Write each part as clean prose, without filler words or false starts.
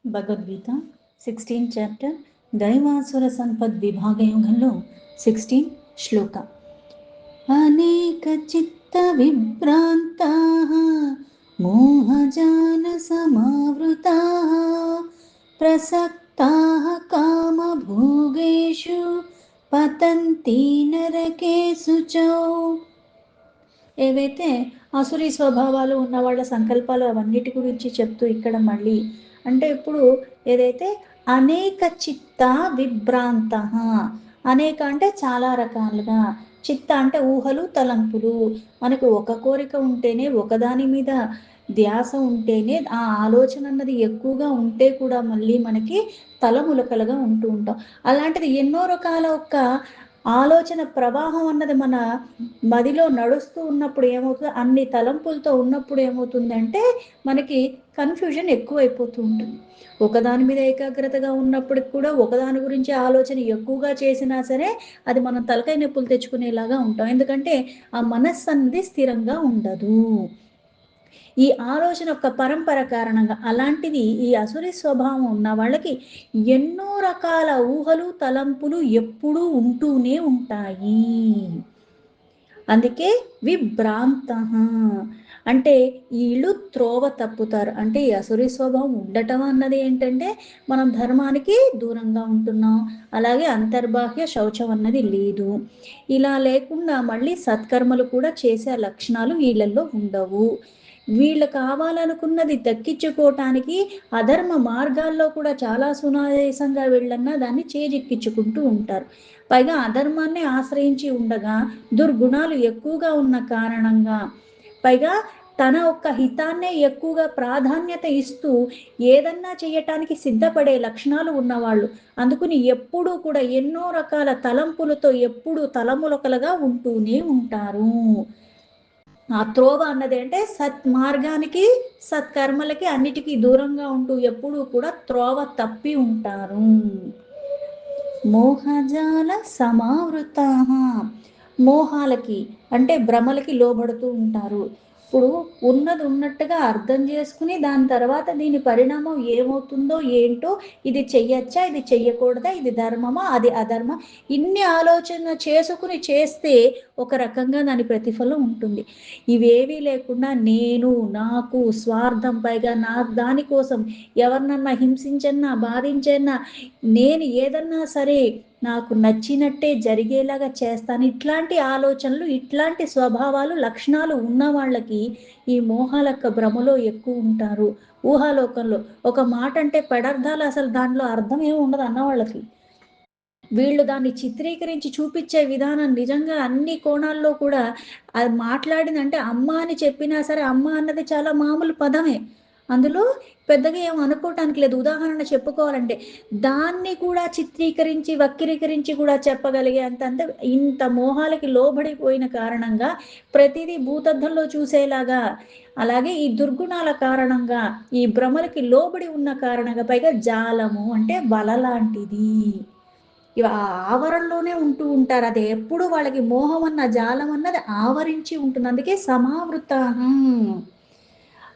Bhagavad Gita 16th chapter దైవాసుర సంపద్ విభాగ యోగంలో 16 శ్లోక. అనేక చిత్త విభ్రాంతాః మోహజాల సమావృతాః ప్రసక్తాః కామభోగేషు పతంతి నరకేషు చ. ఏవైతే అసురీ స్వభావాలు ఉన్న వాళ్ళ సంకల్పాలు అవన్నిటి గురించి చెప్తూ ఇక్కడ మళ్ళీ అంటే ఇప్పుడు ఏదైతే అనేక చిత్త విభ్రాంత, అనేక అంటే చాలా రకాలుగా, చిత్త అంటే ఊహలు తలంపులు. మనకు ఒక కోరిక ఉంటేనే, ఒకదాని మీద ధ్యాస ఉంటేనే, ఆ ఆలోచన అన్నది ఎక్కువగా ఉంటే కూడా మళ్ళీ మనకి తలములకలుగా ఉంటూ ఉంటాం. అలాంటిది ఎన్నో రకాల ఒక ఆలోచన ప్రవాహం అన్నది మన మదిలో నడుస్తూ ఉన్నప్పుడు ఏమవుతుంది, అన్ని తలంపులతో ఉన్నప్పుడు ఏమవుతుందంటే మనకి కన్ఫ్యూజన్ ఎక్కువైపోతూ ఉంటుంది. ఒకదాని మీద ఏకాగ్రతగా ఉన్నప్పటికి కూడా ఒకదాని గురించి ఆలోచన ఎక్కువగా చేసినా సరే అది మనం తలకాయ నొప్పులు తెచ్చుకునేలాగా ఉంటాం. ఎందుకంటే ఆ మనస్సు అన్నది స్థిరంగా ఉండదు. ఈ ఆలోచన యొక్క పరంపర కారణంగా అలాంటిది ఈ అసురి స్వభావం ఉన్న వాళ్ళకి ఎన్నో రకాల ఊహలు తలంపులు ఎప్పుడూ ఉంటూనే ఉంటాయి. అందుకే విభ్రాంత అంటే వీళ్ళు త్రోవ తప్పుతారు. అంటే ఈ అసురి స్వభావం ఉండటం అన్నది ఏంటంటే మనం ధర్మానికి దూరంగా ఉంటున్నాం, అలాగే అంతర్బాహ్య శౌచం అన్నది లేదు. ఇలా లేకుండా మళ్ళీ సత్కర్మలు కూడా చేసే లక్షణాలు వీళ్ళల్లో ఉండవు. వీళ్ళు కావాలనుకున్నది దక్కించుకోవటానికి అధర్మ మార్గాల్లో కూడా చాలా సునాయాసంగా వీళ్ళన్నా దాన్ని చేజిక్కించుకుంటూ ఉంటారు. పైగా అధర్మాన్ని ఆశ్రయించి ఉండగా దుర్గుణాలు ఎక్కువగా ఉన్న కారణంగా, పైగా తన ఒక్క హితాన్నే ఎక్కువగా ప్రాధాన్యత ఇస్తూ ఏదన్నా చేయటానికి సిద్ధపడే లక్షణాలు ఉన్నవాళ్ళు. అందుకుని ఎప్పుడూ కూడా ఎన్నో రకాల తలంపులతో ఎప్పుడూ తలములకలుగా ఉంటూనే ఉంటారు. ఆ త్రోవ అన్నది అంటే సత్ మార్గానికి సత్కర్మలకి అన్నిటికీ దూరంగా ఉంటూ ఎప్పుడూ కూడా త్రోవ తప్పి ఉంటారు. మోహజాల సమావృత, మోహాలకి అంటే భ్రమలకి లోబడుతూ ఉంటారు. ఇప్పుడు ఉన్నది ఉన్నట్టుగా అర్థం చేసుకుని దాని తర్వాత దీని పరిణామం ఏమవుతుందో ఏంటో, ఇది చెయ్యొచ్చా, ఇది చెయ్యకూడదా, ఇది ధర్మమా, అది అధర్మ, ఇన్ని ఆలోచన చేసుకుని చేస్తే ఒక రకంగా దాని ప్రతిఫలం ఉంటుంది. ఇవేవీ లేకుండా నేను, నాకు, స్వార్థం, పైగా నా దానికోసం ఎవరినన్నా హింసించన్నా బాధించన్నా, నేను ఏదన్నా సరే నాకు నచ్చినట్టే జరిగేలాగా చేస్తాను, ఇట్లాంటి ఆలోచనలు ఇట్లాంటి స్వభావాలు లక్షణాలు ఉన్న వాళ్ళకి ఈ మోహాలక్క భ్రమలో ఎక్కువ ఉంటారు. ఊహాలోకంలో ఒక మాట అంటే పదార్థాలు అసలు దానిలో అర్థం ఏమి ఉండదు అన్నవాళ్ళకి. వీళ్ళు దాన్ని చిత్రీకరించి చూపించే విధానం నిజంగా అన్ని కోణాల్లో కూడా అది మాట్లాడిందంటే అమ్మ అని చెప్పినా సరే అమ్మ అన్నది చాలా మామూలు పదమే, అందులో పెద్దగా ఏం అనుకోవటానికి లేదు. ఉదాహరణ చెప్పుకోవాలంటే దాన్ని కూడా చిత్రీకరించి వక్రీకరించి కూడా చెప్పగలిగే అంత ఇంత మోహాలకి లోబడిపోయిన కారణంగా ప్రతిదీ భూతద్దంలో చూసేలాగా, అలాగే ఈ దుర్గుణాల కారణంగా ఈ భ్రమలకి లోబడి ఉన్న కారణంగా, పైగా జాలము అంటే వల లాంటిది, ఇవి ఆ ఆవరణలోనే ఉంటూ ఉంటారు. అది ఎప్పుడు వాళ్ళకి మోహం అన్న జాలం అన్నది ఆవరించి ఉంటుంది. అందుకే సమావృత.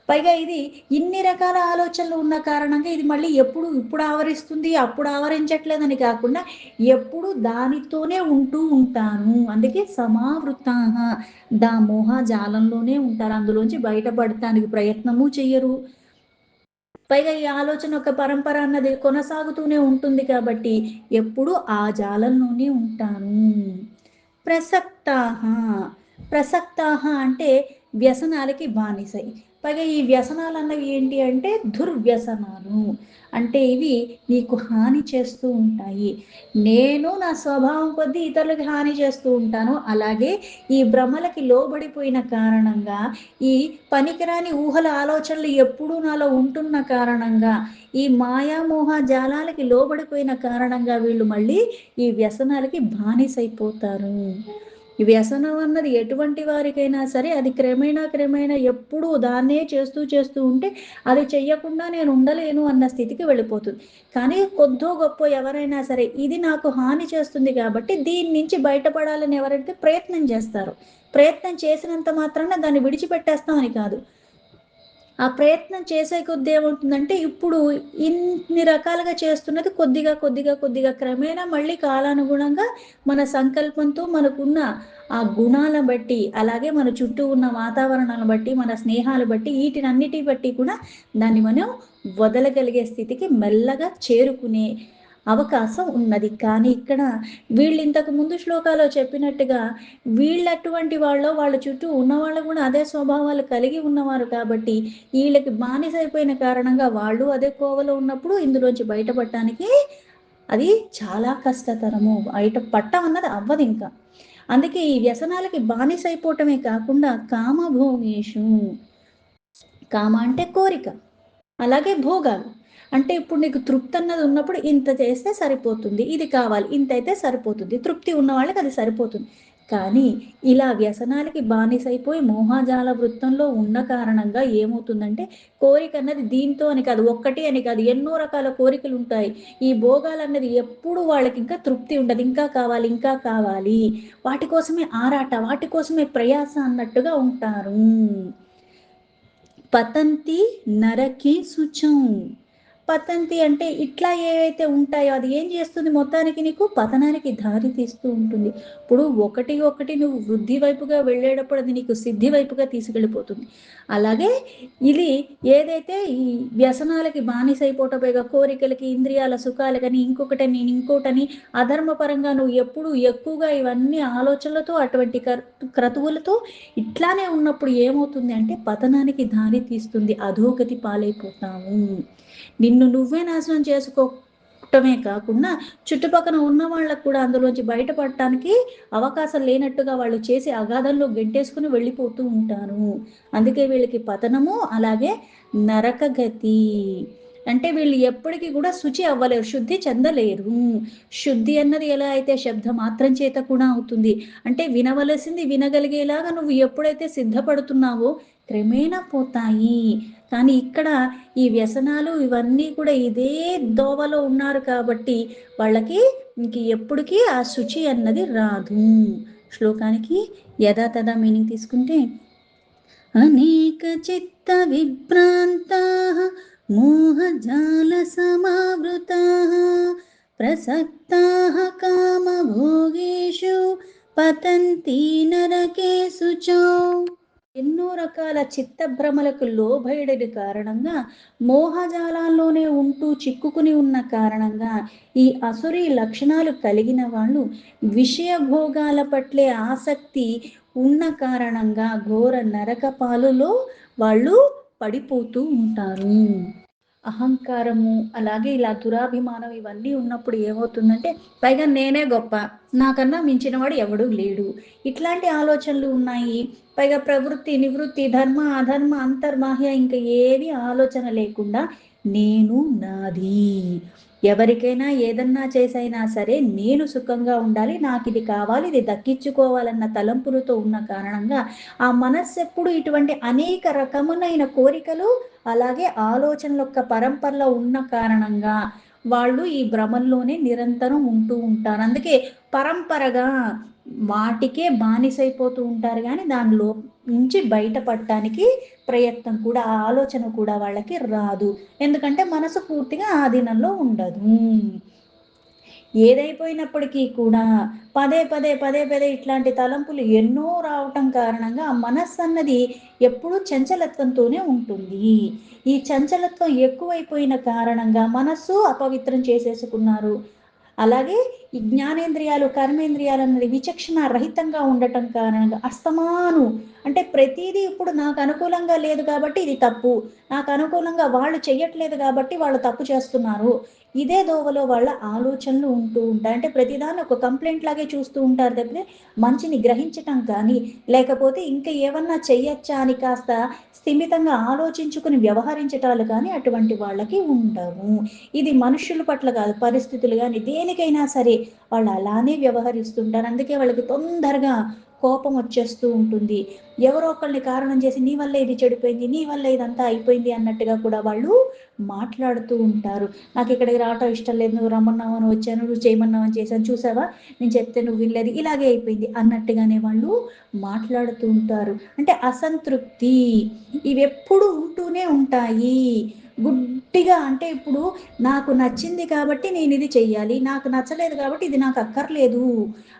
పైగా ఇది ఇన్ని రకాల ఆలోచనలు ఉన్న కారణంగా ఇది మళ్ళీ ఇప్పుడు ఆవరిస్తుంది, అప్పుడు ఆవరించట్లేదని కాకుండా ఎప్పుడు దానితోనే ఉంటూ ఉంటాను. అందుకే సమావృత, దా మోహ జాలంలోనే ఉంటారు. అందులోంచి బయటపడటానికి ప్రయత్నము చెయ్యరు. పైగా ఈ ఆలోచన ఒక పరంపర అన్నది కొనసాగుతూనే ఉంటుంది కాబట్టి ఎప్పుడు ఆ జాలంలోనే ఉంటాను. ప్రసక్తాహ, ప్రసక్తాహ అంటే వ్యసనాలకి బానిసై. పైగా ఈ వ్యసనాలు అన్నవి ఏంటి అంటే దుర్వ్యసనాలు. అంటే ఇవి నీకు హాని చేస్తూ ఉంటాయి. నేను నా స్వభావం కొద్దీ ఇతరులకు హాని చేస్తూ ఉంటాను. అలాగే ఈ భ్రమలకి లోబడిపోయిన కారణంగా, ఈ పనికిరాని ఊహల ఆలోచనలు ఎప్పుడూ నాలో ఉంటున్న కారణంగా, ఈ మాయామోహ జాలాలకి లోబడిపోయిన కారణంగా వీళ్ళు మళ్ళీ ఈ వ్యసనాలకి బానిసైపోతారు. ఈ వ్యసనం అన్నది ఎటువంటి వారికైనా సరే అది క్రమేణా ఎప్పుడూ దాన్నే చేస్తూ ఉంటే అది చెయ్యకుండా నేను ఉండలేను అన్న స్థితికి వెళ్ళిపోతుంది. కానీ కొద్దో గొప్పో ఎవరైనా సరే ఇది నాకు హాని చేస్తుంది కాబట్టి దీని నుంచి బయటపడాలని ఎవరైతే ప్రయత్నం చేస్తారో, ప్రయత్నం చేసినంత మాత్రాన దాన్ని విడిచిపెట్టేస్తామని కాదు. ఆ ప్రయత్నం చేసే కొద్దీ ఏమవుతుందంటే, ఇప్పుడు ఇన్ని రకాలుగా చేస్తున్నది కొద్దిగా క్రమేణా మళ్ళీ కాలానుగుణంగా మన సంకల్పంతో మనకున్న ఆ గుణాలను బట్టి, అలాగే మన చుట్టూ ఉన్న వాతావరణాలను బట్టి, మన స్నేహాలు బట్టి, ఈటినన్నిటి బట్టి కూడా దాన్ని మనం వదలగలిగే స్థితికి మెల్లగా చేరుకునే అవకాశం ఉన్నది. కానీ ఇక్కడ వీళ్ళు ఇంతకు ముందు శ్లోకాలో చెప్పినట్టుగా వీళ్ళటువంటి వాళ్ళో, వాళ్ళ చుట్టూ ఉన్నవాళ్ళు గూడా అదే స్వభావాలు కలిగి ఉన్నవారు కాబట్టి, ఈళ్ళకి బానిసైపోయిన కారణంగా వాళ్ళు అదే కోవలో ఉన్నప్పుడు ఇందులోంచి బయటపడటానికి అది చాలా కష్టతరము. బయట పట్టమన్నది అవ్వదింక. అందుకే ఈ వ్యసనాలకి బానిసైపోవటమే కాకుండా కామభోగేషు, కామ అంటే కోరిక. అలాగే భోగాలు. అంటే ఇప్పుడు నీకు తృప్తన్నది ఉన్నప్పుడు ఇంత చేస్తే సరిపోతుంది. ఇది కావాలి. ఇంతైతే సరిపోతుంది. తృప్తి ఉన్న వాళ్ళకి అది సరిపోతుంది. కానీ ఇలా వ్యసనాలకి బానిసైపోయి మోహజాల వృత్తంలో ఉన్న కారణంగా ఏమవుతుందంటే కోరికన్నది దీంతో అని కాదు, ఒక్కటి అని కాదు, ఎన్నో రకాల కోరికలుంటాయి. ఈ భోగాలన్నది ఎప్పుడు వాళ్ళకింకా తృప్తి ఉండదు. ఇంకా కావాలి, ఇంకా కావాలి. వాటి కోసమే ఆరాట, వాటి కోసమే ప్రయాస అన్నట్టుగా ఉంటారు. పతంతి నరకే శుచం. పతంతి అంటే ఇట్లా ఏవైతే ఉంటాయో అది ఏం చేస్తుంది మొత్తానికి నీకు పతనానికి దారి తీస్తూ ఉంటుంది. ఇప్పుడు ఒకటి నువ్వు వృద్ధి వైపుగా వెళ్ళేటప్పుడు అది నీకు సిద్ధి వైపుగా తీసుకెళ్ళిపోతుంది. అలాగే ఇది ఏదైతే ఈ వ్యసనాలకి బానిసైపోవటం పైగా కోరికలకి, ఇంద్రియాల సుఖాలకని, ఇంకొకటని, ఇంకోటని అధర్మపరంగా నువ్వు ఎప్పుడు ఎక్కువగా ఇవన్నీ ఆలోచనలతో అటువంటి క్రతువులతో ఇట్లానే ఉన్నప్పుడు ఏమవుతుంది అంటే పతనానికి దారి తీస్తుంది. అధోగతి పాలైపోతావు. నిన్ను నువ్వే నాశనం చేసుకోవటమే కాకుండా చుట్టుపక్కన ఉన్న వాళ్ళకు కూడా అందులోంచి బయటపడటానికి అవకాశం లేనట్టుగా వాళ్ళు చేసే అగాధంలో గెంటేసుకుని వెళ్ళిపోతూ ఉంటారు. అందుకే వీళ్ళకి పతనము, అలాగే నరకగతి. అంటే వీళ్ళు ఎప్పటికీ కూడా శుచి అవ్వలేరు, శుద్ధి చెందలేరు. శుద్ధి అన్నది ఎలా అయితే శబ్ద మాత్రం చేత కూడా అవుతుంది. అంటే వినవలసింది వినగలిగేలాగా నువ్వు ఎప్పుడైతే సిద్ధపడుతున్నావో క్రమేణా పోతాయి. కానీ ఇక్కడ ఈ వ్యసనాలు ఇవన్నీ కూడా ఇదే దోవలో ఉన్నారు కాబట్టి వాళ్ళకి ఇంక ఎప్పటికీ ఆ శుచి అన్నది రాదు. శ్లోకానికి యథాతథా మీనింగ్ తీసుకుంటే అనేక చిత్త విభ్రాంతాః మోహజాల సమావృతాః ప్రసక్తాః కామభోగేషు పతంతి నరకేషు చ. ఎన్నో రకాల చిత్తభ్రమలకు లోబడిన కారణంగా మోహజాలాల్లోనే ఉంటూ చిక్కుకుని ఉన్న కారణంగా ఈ అసురీ లక్షణాలు కలిగిన వాళ్ళు విషయ భోగాల పట్లే ఆసక్తి ఉన్న కారణంగా ఘోర నరక పాలులో వాళ్ళు పడిపోతూ ఉంటారు. అహంకారము, అలాగే ఇలా దురాభిమానం ఇవన్నీ ఉన్నప్పుడు ఏమవుతుందంటే పైగా నేనే గొప్ప, నాకన్నా మించినవాడు ఎవడూ లేడు, ఇట్లాంటి ఆలోచనలు ఉన్నాయి. పైగా ప్రవృత్తి, నివృత్తి, ధర్మ, అధర్మ, అంతర్బాహ్య ఇంకా ఏవి ఆలోచన లేకుండా నేను, నాది, ఎవరికైనా ఏదన్నా చేసైనా సరే నేను సుఖంగా ఉండాలి, నాకు ఇది కావాలి, ఇది దక్కించుకోవాలన్న తలంపులతో ఉన్న కారణంగా ఆ మనస్సు ఎప్పుడు ఇటువంటి అనేక రకములైన కోరికలు, అలాగే ఆలోచనల యొక్క పరంపరలో ఉన్న కారణంగా వాళ్ళు ఈ భ్రమంలోనే నిరంతరం ఉంటూ ఉంటారు. అందుకే పరంపరగా వాటికే బానిసైపోతూ ఉంటారు కానీ దానిలో నుంచి బయటపడటానికి ప్రయత్నం కూడా, ఆ ఆలోచన కూడా వాళ్ళకి రాదు. ఎందుకంటే మనసు పూర్తిగా ఆధీనంలో ఉండదు. ఏదైపోయినప్పటికీ కూడా పదే పదే ఇట్లాంటి తలంపులు ఎన్నో రావటం కారణంగా ఆ మనస్సు అన్నది ఎప్పుడూ చంచలత్వంతోనే ఉంటుంది. ఈ చంచలత్వం ఎక్కువైపోయిన కారణంగా మనస్సు అపవిత్రం చేసేసుకున్నారు. అలాగే ఈ జ్ఞానేంద్రియాలు, కర్మేంద్రియాలు అన్నది విచక్షణ రహితంగా ఉండటం కారణంగా అస్తమాను అంటే ప్రతిదీ ఇప్పుడు నాకు అనుకూలంగా లేదు కాబట్టి ఇది తప్పు, నాకు అనుకూలంగా వాళ్ళు చెయ్యట్లేదు కాబట్టి వాళ్ళు తప్పు చేస్తున్నారు, ఇదే దోవలో వాళ్ళ ఆలోచనలు ఉంటూ ఉంటాయి. అంటే ప్రతిదాన్ని ఒక కంప్లైంట్ లాగే చూస్తూ ఉంటారు తప్పితే మంచిని గ్రహించటం కానీ, లేకపోతే ఇంకా ఏమన్నా చెయ్యొచ్చా అని కాస్త స్థిమితంగా ఆలోచించుకుని వ్యవహరించటాలు కానీ అటువంటి వాళ్ళకి ఉండవు. ఇది మనుష్యుల పట్ల కాదు, పరిస్థితులు కానీ దేనికైనా సరే వాళ్ళు అలానే వ్యవహరిస్తుంటారు. అందుకే వాళ్ళకి తొందరగా కోపం వచ్చేస్తూ ఉంటుంది. ఎవరో ఒకళ్ళని కారణం చేసి నీ వల్లే ఇది చెడిపోయింది, నీ వల్లే ఇదంతా అయిపోయింది అన్నట్టుగా కూడా వాళ్ళు మాట్లాడుతూ ఉంటారు. నాకిక్కడికి రావటం ఇష్టం లేదు. నువ్వు రమ్మన్నావని వచ్చాను. నువ్వు చేయమన్నావని చేశాను. చూసావా నేను చెప్తే నువ్వు వినలేదు. ఇలాగే అయిపోయింది అన్నట్టుగానే వాళ్ళు మాట్లాడుతూ ఉంటారు. అంటే అసంతృప్తి ఇవెప్పుడు ఉంటూనే ఉంటాయి. గుడ్డిగా అంటే ఇప్పుడు నాకు నచ్చింది కాబట్టి నేనిది చెయ్యాలి. నాకు నచ్చలేదు కాబట్టి ఇది నాకు అక్కర్లేదు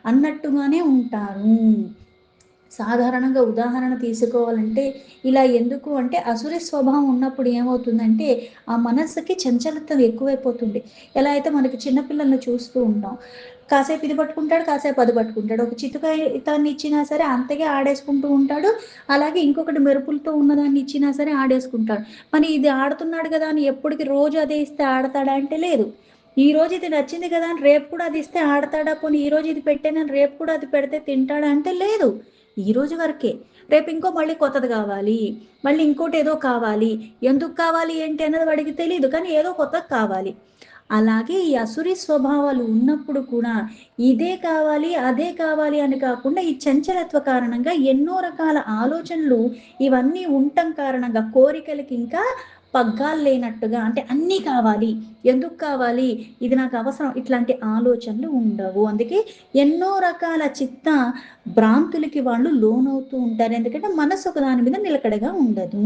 అన్నట్టుగానే ఉంటారు. సాధారణంగా ఉదాహరణ తీసుకోవాలంటే ఇలా ఎందుకు అంటే అసురి స్వభావం ఉన్నప్పుడు ఏమవుతుందంటే ఆ మనస్సుకి చంచలత్వం ఎక్కువైపోతుంది. ఎలా అయితే మనకి చిన్న పిల్లల్ని చూస్తూ ఉంటాం. కాసేపు ఇది పట్టుకుంటాడు, కాసేపు అది పట్టుకుంటాడు. ఒక చితుకాయితాన్ని ఇచ్చినా సరే అంతగే ఆడేసుకుంటూ ఉంటాడు. అలాగే ఇంకొకటి మెరుపులతో ఉన్నదాన్ని ఇచ్చినా సరే ఆడేసుకుంటాడు. మరి ఇది ఆడుతున్నాడు కదా అని ఎప్పటికి రోజు అదే ఇస్తే ఆడతాడా అంటే లేదు. ఈరోజు ఇది నచ్చింది కదా అని రేపు కూడా అది ఇస్తే ఆడతాడా? పోనీ ఈరోజు ఇది పెట్టానని రేపు కూడా అది పెడితే తింటాడా అంటే లేదు. ఈరోజు వరకే. రేపు ఇంకో మళ్ళీ కొత్తది కావాలి. మళ్ళీ ఇంకోటేదో కావాలి. ఎందుకు కావాలి ఏంటి అన్నది వాడికి తెలీదు. కానీ ఏదో కొత్తది కావాలి. అలాగే ఈ అసురి స్వభావాలు ఉన్నప్పుడు కూడా ఇదే కావాలి, అదే కావాలి అని కాకుండా ఈ చంచలత్వ కారణంగా ఎన్నో రకాల ఆలోచనలు ఇవన్నీ ఉండటం కారణంగా కోరికలకి ఇంకా పగ్గాలు లేనట్టుగా అంటే అన్నీ కావాలి. ఎందుకు కావాలి? ఇది నాకు అవసరం. ఇట్లాంటి ఆలోచనలు ఉండవు. అందుకే ఎన్నో రకాల చిత్త భ్రాంతులకి వాళ్ళు లోనవుతూ ఉంటారు. ఎందుకంటే మనసు ఒక దాని మీద నిలకడగా ఉండదు.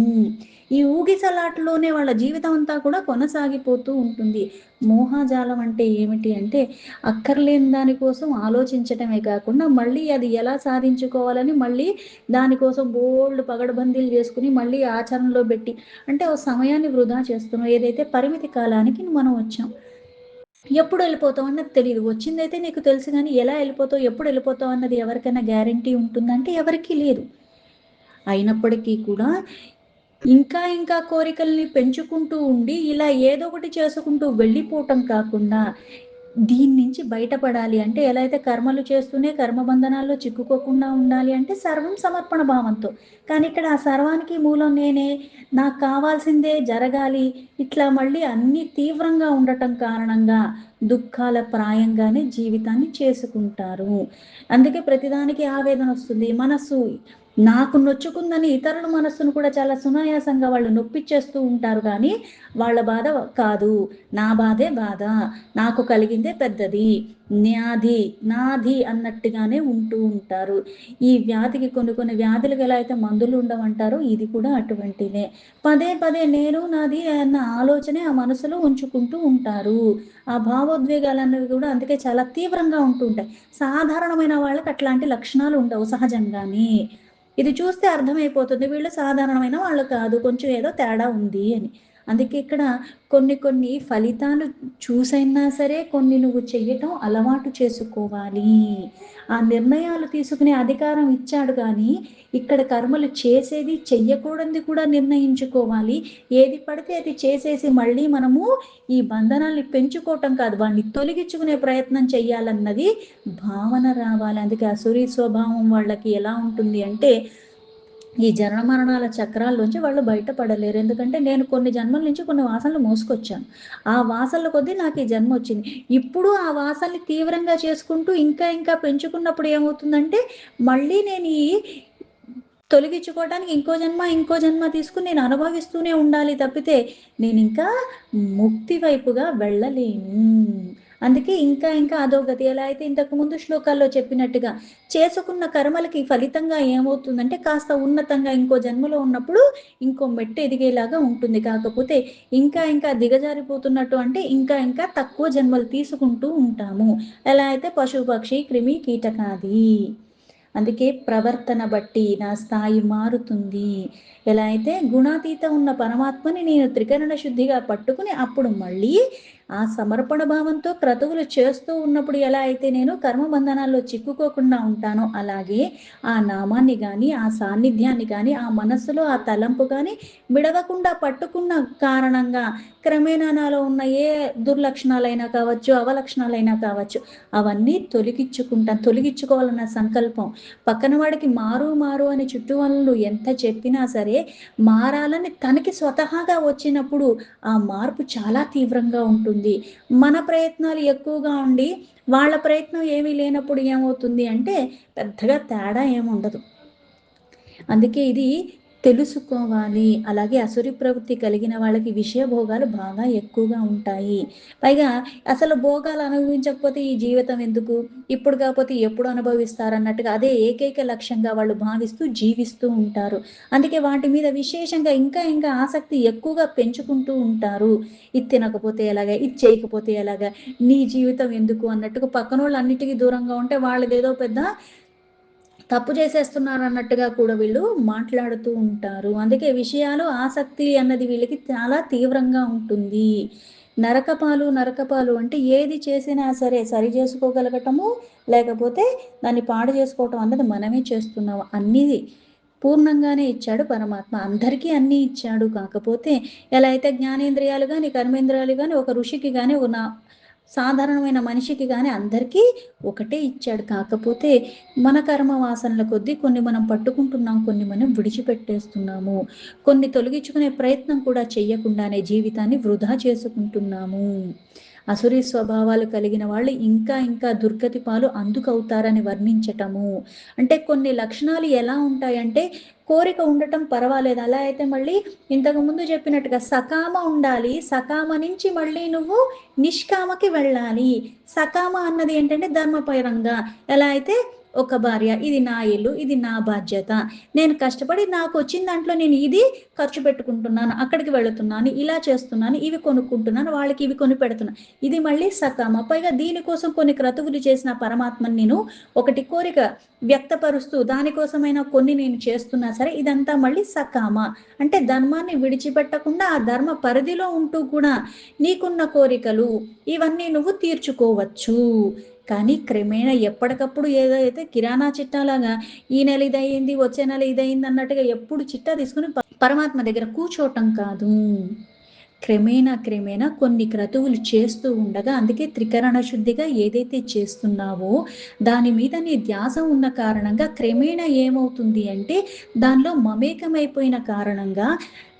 ఈ ఊగిసలాటలోనే వాళ్ళ జీవితం అంతా కూడా కొనసాగిపోతూ ఉంటుంది. మోహజాలం అంటే ఏమిటి అంటే అక్కర్లేని దాని కోసం ఆలోచించటమే కాకుండా మళ్ళీ అది ఎలా సాధించుకోవాలని మళ్ళీ దానికోసం బోలెడు పగడ్బందీలు చేసుకొని మళ్ళీ ఆచరణలో పెట్టి అంటే ఓ సమయాన్ని వృధా చేస్తున్నాం. ఏదైతే పరిమితి కాలానికి మనం వచ్చాం. ఎప్పుడు వెళ్ళిపోతావు అన్నది తెలీదు. వచ్చిందైతే నీకు తెలుసు గానీ ఎలా వెళ్ళిపోతావు, ఎప్పుడు వెళ్ళిపోతావు అన్నది ఎవరికైనా గ్యారంటీ ఉంటుందంటే ఎవరికీ లేదు. అయినప్పటికీ కూడా ఇంకా ఇంకా కోరికల్ని పెంచుకుంటూ ఉండి ఇలా ఏదో ఒకటి చేసుకుంటూ వెళ్ళిపోవటం కాకుండా దీని నుంచి బయటపడాలి అంటే ఎలా అయితే కర్మలు చేస్తూనే కర్మబంధనాల్లో చిక్కుకోకుండా ఉండాలి అంటే సర్వం సమర్పణ భావంతో. కానీ ఇక్కడ ఆ సర్వానికి మూలం నేనే, నాకు కావాల్సిందే జరగాలి, ఇట్లా మళ్ళీ అన్నీ తీవ్రంగా ఉండటం కారణంగా దుఃఖాల ప్రాయంగానే జీవితాన్ని చేసుకుంటారు. అందుకే ప్రతిదానికి ఆవేదన వస్తుంది. మనస్సు నాకు నొచ్చుకుందని ఇతరుల మనస్సును కూడా చాలా సునాయాసంగా వాళ్ళు నొప్పిచ్చేస్తూ ఉంటారు గానీ, వాళ్ళ బాధ కాదు. నా బాధే బాధ. నాకు కలిగిందే పెద్దది. న్యాది, నాది అన్నట్టుగానే ఉంటూ ఉంటారు. ఈ వ్యాధికి కొన్ని కొన్ని వ్యాధులకి ఎలా అయితే మందులు ఉండవంటారో ఇది కూడా అటువంటిదే. పదే పదే నేను, నాది అన్న ఆలోచనే ఆ మనసులో ఉంచుకుంటూ ఉంటారు. ఆ భావోద్వేగాలన్నవి కూడా అందుకే చాలా తీవ్రంగా ఉంటూ ఉంటాయి. సాధారణమైన వాళ్ళకి అట్లాంటి లక్షణాలు ఉండవు సహజంగానే. ఇది చూస్తే అర్థమైపోతుంది. వీళ్ళు సాధారణమైన వాళ్ళు కాదు. కొంచెం ఏదో తేడా ఉంది అని. అందుకే ఇక్కడ కొన్ని కొన్ని ఫలితాలు చూసైనా సరే కొన్ని నువ్వు చెయ్యటం అలవాటు చేసుకోవాలి. ఆ నిర్ణయాలు తీసుకునే అధికారం ఇచ్చాడు గానీ, ఇక్కడ కర్మలు చేసేది, చెయ్యకూడనిది కూడా నిర్ణయించుకోవాలి. ఏది పడితే అది చేసేసి మళ్ళీ మనము ఈ బంధనాల్ని పెంచుకోవటం కాదు. వాడిని తొలగించుకునే ప్రయత్నం చెయ్యాలన్నది భావన రావాలి. అందుకే అసురీ స్వభావం వాళ్ళకి ఎలా ఉంటుంది అంటే ఈ జనన మరణాల చక్రాల్లోంచి వాళ్ళు బయటపడలేరు. ఎందుకంటే నేను కొన్ని జన్మల నుంచి కొన్ని వాసనలు మోసుకొచ్చాను. ఆ వాసనల కొద్దీ నాకు ఈ జన్మొచ్చింది. ఇప్పుడు ఆ వాసనని తీవ్రంగా చేసుకుంటూ ఇంకా ఇంకా పెంచుకున్నప్పుడు ఏమవుతుందంటే మళ్ళీ నేను ఈ తొలగించుకోవటానికి ఇంకో జన్మ తీసుకొని నేను అనుభవిస్తూనే ఉండాలి తప్పితే నేనింకా ముక్తి వైపుగా వెళ్ళలేను. అందుకే ఇంకా ఇంకా అదో గతి. ఎలా అయితే ఇంతకు ముందు శ్లోకాల్లో చెప్పినట్టుగా చేసుకున్న కర్మలకి ఫలితంగా ఏమవుతుందంటే కాస్త ఉన్నతంగా ఇంకో జన్మలో ఉన్నప్పుడు ఇంకో మెట్టు ఎదిగేలాగా ఉంటుంది. కాకపోతే ఇంకా ఇంకా దిగజారిపోతున్నట్టు అంటే ఇంకా ఇంకా తక్కువ జన్మలు తీసుకుంటూ ఉంటాము. ఎలా అయితే పశు, పక్షి, క్రిమి, కీటకాది. అందుకే ప్రవర్తన బట్టి నా స్థాయి మారుతుంది. ఎలా అయితే గుణాతీతం ఉన్న పరమాత్మని నేను త్రికరణ శుద్ధిగా పట్టుకుని అప్పుడు మళ్ళీ ఆ సమర్పణ భావంతో క్రతువులు చేస్తూ ఉన్నప్పుడు ఎలా అయితే నేను కర్మబంధనాల్లో చిక్కుకోకుండా ఉంటానో అలాగే ఆ నామాన్ని గాని, ఆ సాన్నిధ్యాన్ని గాని, ఆ మనస్సులో ఆ తలంపు గాని విడవకుండా పట్టుకున్న కారణంగా క్రమేణా నాలో ఉన్న ఏ దుర్లక్షణాలైనా కావచ్చు, అవలక్షణాలైనా కావచ్చు అవన్నీ తొలగించుకుంటాను. తొలగించుకోవాలన్న సంకల్పం పక్కన వాడికి మారు మారు అని చుట్టూ వాళ్ళు ఎంత చెప్పినా సరే మారాలని తనకి స్వతహాగా వచ్చినప్పుడు ఆ మార్పు చాలా తీవ్రంగా ఉంటుంది. మన ప్రయత్నాలు ఎక్కువగా ఉండి, వాళ్ళ ప్రయత్నం ఏమీ లేనప్పుడు ఏమవుతుంది అంటే పెద్దగా తేడా ఏముండదు. అందుకే ఇది తెలుసుకోవాలి. అలాగే అసురి ప్రవృత్తి కలిగిన వాళ్ళకి విషయ భోగాలు బాగా ఎక్కువగా ఉంటాయి. పైగా అసలు భోగాలు అనుభవించకపోతే ఈ జీవితం ఎందుకు? ఇప్పుడు కాకపోతే ఎప్పుడు అనుభవిస్తారన్నట్టుగా అదే ఏకైక లక్ష్యంగా వాళ్ళు భావిస్తూ జీవిస్తూ ఉంటారు. అందుకే వాటి మీద విశేషంగా ఇంకా ఇంకా ఆసక్తి ఎక్కువగా పెంచుకుంటూ ఉంటారు. ఇది తినకపోతే ఎలాగా? ఇది చేయకపోతే ఎలాగా? నీ జీవితం ఎందుకు అన్నట్టుగా పక్కనోళ్ళు అన్నిటికి దూరంగా ఉంటే వాళ్ళదేదో పెద్ద తప్పు చేసేస్తున్నారన్నట్టుగా కూడా వీళ్ళు మాట్లాడుతూ ఉంటారు. అందుకే విషయాలు, ఆసక్తి అన్నది వీళ్ళకి చాలా తీవ్రంగా ఉంటుంది. నరకపాలు, నరకపాలు అంటే ఏది చేసినా సరే సరి చేసుకోగలగటము, లేకపోతే దాన్ని పాడు చేసుకోవటం అన్నది మనమే చేస్తున్నాం. అన్నీ పూర్ణంగానే ఇచ్చాడు పరమాత్మ. అందరికీ అన్నీ ఇచ్చాడు. కాకపోతే ఎలా అయితే జ్ఞానేంద్రియాలు గాని, కర్మేంద్రియాలు గాని ఒక ఋషికి గాని, సాధారణమైన మనిషికి గాని అందరికీ ఒకటే ఇచ్చాడు. కాకపోతే మన కర్మ వాసనల కొద్దీ కొన్ని మనం పట్టుకుంటున్నాం, కొన్ని మనం విడిచిపెట్టేస్తున్నాము. కొన్ని తొలగించుకునే ప్రయత్నం కూడా చెయ్యకుండానే జీవితాన్ని వృధా చేసుకుంటున్నాము. అసురీ స్వభావాలు కలిగిన వాళ్ళు ఇంకా ఇంకా దుర్గతి పాలు అందుకవుతారని వర్ణించటము. అంటే కొన్ని లక్షణాలు ఎలా ఉంటాయంటే కోరిక ఉండటం పర్వాలేదు. అలా అయితే మళ్ళీ ఇంతకు ముందు చెప్పినట్టుగా సకామ ఉండాలి. సకామ నుంచి మళ్ళీ నువ్వు నిష్కామకి వెళ్ళాలి. సకామ అన్నది ఏంటంటే ధర్మపరంగా ఎలా అయితే ఒక భార్య, ఇది నా ఇల్లు, ఇది నా బాధ్యత. నేను కష్టపడి నాకొచ్చిన దాంట్లో నేను ఇది ఖర్చు పెట్టుకుంటున్నాను, అక్కడికి వెళుతున్నాను, ఇలా చేస్తున్నాను, ఇవి కొనుక్కుంటున్నాను, వాళ్ళకి ఇవి కొనిపెడుతున్నాను. ఇది మళ్ళీ సకామ. పైగా దీనికోసం కొన్ని క్రతువులు చేసిన పరమాత్మని నేను ఒకటి కోరిక వ్యక్తపరుస్తూ దానికోసమైనా కొన్ని నేను చేస్తున్నా సరే ఇదంతా మళ్ళీ సకామ. అంటే ధర్మాన్ని విడిచిపెట్టకుండా ఆ ధర్మ పరిధిలో ఉంటూ కూడా నీకున్న కోరికలు ఇవన్నీ నువ్వు తీర్చుకోవచ్చు. కానీ క్రమేణా ఎప్పటికప్పుడు ఏదైతే కిరాణా చిట్టాలాగా ఈ నెల ఇదయింది, వచ్చే నెల ఇదయింది అన్నట్టుగా ఎప్పుడు చిట్టా తీసుకుని పరమాత్మ దగ్గర కూర్చోవటం కాదు. క్రమేణా క్రమేణా కొన్ని క్రతువులు చేస్తూ ఉండగా అందుకే త్రికరణ శుద్ధిగా ఏదైతే చేస్తున్నావో దాని మీద నీ ధ్యాస ఉన్న కారణంగా క్రమేణా ఏమవుతుంది అంటే దానిలో మమేకమైపోయిన కారణంగా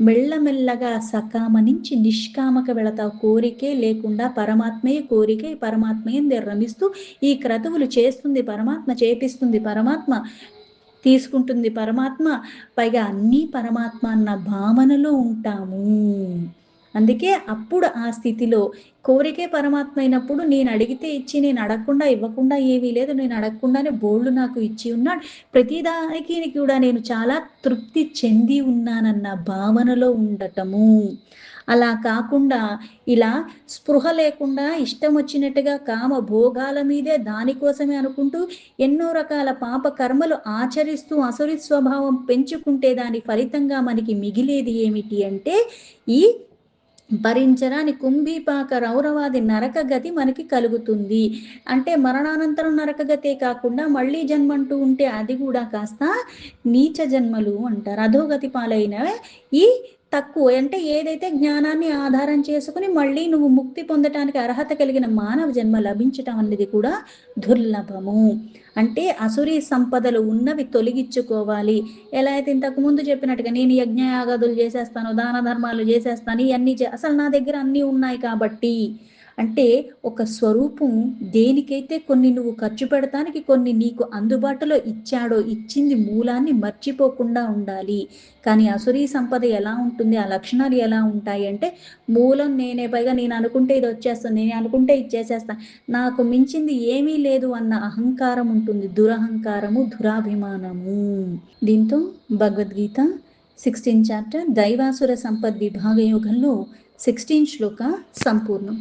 మెల్లమెల్లగా సకామ నుంచి నిష్కామక వెళతావు. కోరికే లేకుండా పరమాత్మయే కోరికే, పరమాత్మయే రమిస్తూ ఈ క్రతువులు చేస్తుంది పరమాత్మ, చేపిస్తుంది పరమాత్మ, తీసుకుంటుంది పరమాత్మ, పైగా అన్నీ పరమాత్మ అన్న భావనలో ఉంటాము. అందుకే అప్పుడు ఆ స్థితిలో కోరికే పరమాత్మ అయినప్పుడు నేను అడిగితే ఇచ్చి, నేను అడగకుండా ఇవ్వకుండా ఏమీ లేదు, నేను అడగకుండానే బోళ్ళు నాకు ఇచ్చి ఉన్నాడు, ప్రతిదానికి కూడా నేను చాలా తృప్తి చెంది ఉన్నానన్న భావనలో ఉండటము. అలా కాకుండా ఇలా స్పృహ లేకుండా ఇష్టం వచ్చినట్టుగా కామ భోగాల మీదే దానికోసమే అనుకుంటూ ఎన్నో రకాల పాప కర్మలు ఆచరిస్తూ అసురి స్వభావం పెంచుకుంటే దాని ఫలితంగా మనకి మిగిలేది ఏమిటి అంటే ఈ భరించరాని కుంభీపాక రౌరవాది నరకగతి మనకి కలుగుతుంది. అంటే మరణానంతరం నరకగతే కాకుండా మళ్ళీ జన్మంటూ ఉంటే అది కూడా కాస్త నీచ జన్మలు అంటారు. అధోగతి పాలైన ఈ తక్కువ అంటే ఏదైతే జ్ఞానాన్ని ఆధారం చేసుకుని మళ్ళీ నువ్వు ముక్తి పొందటానికి అర్హత కలిగిన మానవ జన్మ లభించటం అనేది కూడా దుర్లభము. అంటే అసురీ సంపదలు ఉన్నవి తొలగించుకోవాలి. ఎలా అయితే ఇంతకు ముందు చెప్పినట్టుగా నేను యజ్ఞయాగాదులు చేసేస్తాను, దాన ధర్మాలు చేసేస్తాను, ఇవన్నీ అసలు నా దగ్గర అన్నీ ఉన్నాయి కాబట్టి అంటే ఒక స్వరూపం దేనికైతే కొన్ని నువ్వు ఖర్చు పెడతానికి కొన్ని నీకు అందుబాటులో ఇచ్చాడో ఇచ్చింది మూలాన్ని మర్చిపోకుండా ఉండాలి. కానీ అసురీ సంపద ఎలా ఉంటుంది, ఆ లక్షణాలు ఎలా ఉంటాయి అంటే మూలం నేనే, పైగా నేను అనుకుంటే ఇది వచ్చేస్తుంది, నేను అనుకుంటే ఇచ్చేసేస్తాను, నాకు మించింది ఏమీ లేదు అన్న అహంకారం ఉంటుంది. దురహంకారము, దురాభిమానము. దీంతో భగవద్గీత 16th చాప్టర్ దైవాసుర సంపద్ విభాగ యోగంలో 16th శ్లోక సంపూర్ణం.